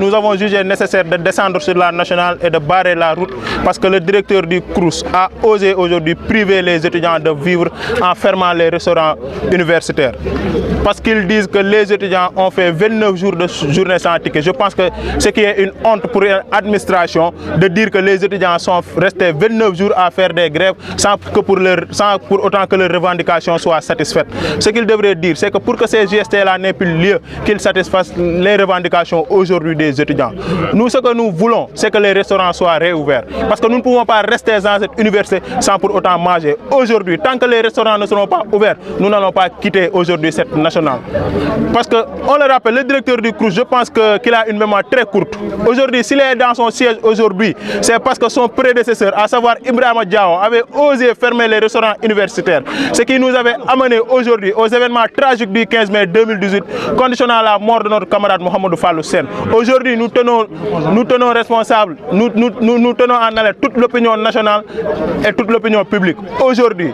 nous avons jugé nécessaire de descendre sur la nationale et de barrer la route parce que le directeur du CROUS a osé aujourd'hui priver les étudiants de vivre en fermant les restaurants universitaires. Parce qu'ils disent que les étudiants ont fait 29 jours de journée sans ticket. Je pense que ce qui est une honte pour une administration de dire que les étudiants sont restés 29 jours à faire des grèves sans pour autant que leurs revendications soient satisfaites. Ce qu'ils devraient dire, c'est que pour que ces GST-là n'aient plus lieu, qu'ils satisfassent les revendications aujourd'hui des étudiants. Nous, ce que nous voulons, c'est que les restaurants soient réouverts. Parce que nous ne pouvons pas rester dans cette université sans pour autant manger. Aujourd'hui, tant que les restaurants ne seront pas ouverts, nous n'allons pas quitter aujourd'hui cette nationale. Parce qu'on le rappelle, le directeur du CROUS, je pense qu'il a une mémoire très courte. Aujourd'hui, s'il est dans son siège aujourd'hui, c'est parce que son prédécesseur, à savoir Ibrahima Diawo, avait osé fermer les restaurants universitaires. Ce qui nous avait amené aujourd'hui aux événements tragiques du 15 mai 2018, conditionnant la mort de notre camarade Mohamedou Fallou Sène. Aujourd'hui, nous tenons responsables, nous tenons en alerte toute l'opinion nationale et toute l'opinion publique. Aujourd'hui,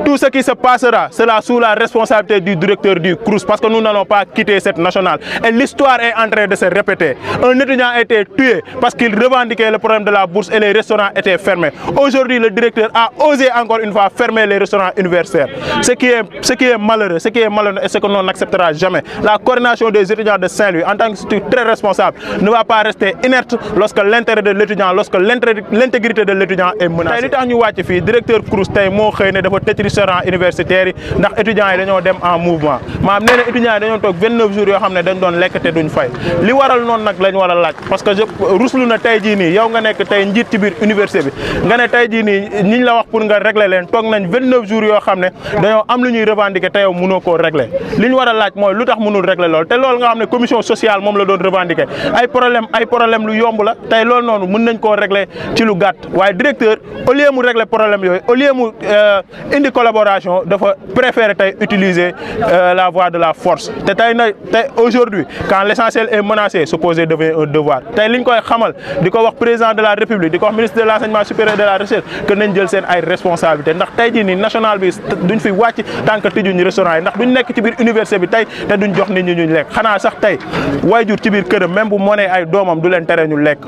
tout ce qui se passera sera sous la responsabilité du directeur du CROUS parce que nous n'allons pas quitter cette nationale. Et l'histoire est en train de se répéter. Un étudiant a été tué parce qu'il revendiquait le problème de la bourse et les restaurants étaient fermés. Aujourd'hui, le directeur a osé encore une fois fermer les restaurants universitaires. Ce qui est malheureux, et ce que l'on n'acceptera jamais. La coordination des étudiants de Saint-Louis, en tant que structure très responsable, ne va pas rester inerte lorsque l'intérêt de l'étudiant, lorsque l'intégrité de l'étudiant est menacée. Le directeur CROUS tey moo xëy ne dafa tëj restaurant universitaire yi ndax étudiants yi dañoo dem en mouvement maanaam nee na étudiants yi dañoo toog 29 jours yoo xam ne dañ doon lekk te duñ fay li waral noonu nag lañ war a laaj parce que ruslu na tey jii nii yow nga nekk tey njiit ci biir université bi nga ne tey jii nii ñiñ la wax pour nga régler leen toog nañ 29 jours yoo xam ne dañoo am lu ñuy revendiquer te yow mënoo koo régler li ñu war a laaj mooy lu tax mënul régler loolu te loolu nga xam ne commission sociale moom la doon revendiquer ay problème lu yomb la tey loolu noonu mën nañ koo régler ci lu gàtt waaye directeur au lieu mu régler problème yooyu au lieu mu indi collaboration dafa préférer tey utiliser la voie de la force te tey aujourd'hui quand l'essentiel est menacé s'opposer devient un devoir tey liñ koy xamal di ko wax président de la république di ko wax ministre de l'enseignement supérieur de la recherche que nañ jël seen ay responsabilités ndax tey jii nii national bi duñ fi wàcc tant que tëjuñ restaurant yi ndax duñ nekk ci biir université bi tey te duñ jox nit ñi ñu lekk xanaa sax tey waajur ci biir këram même bu mënee ay doomam du leen tere ñu lekk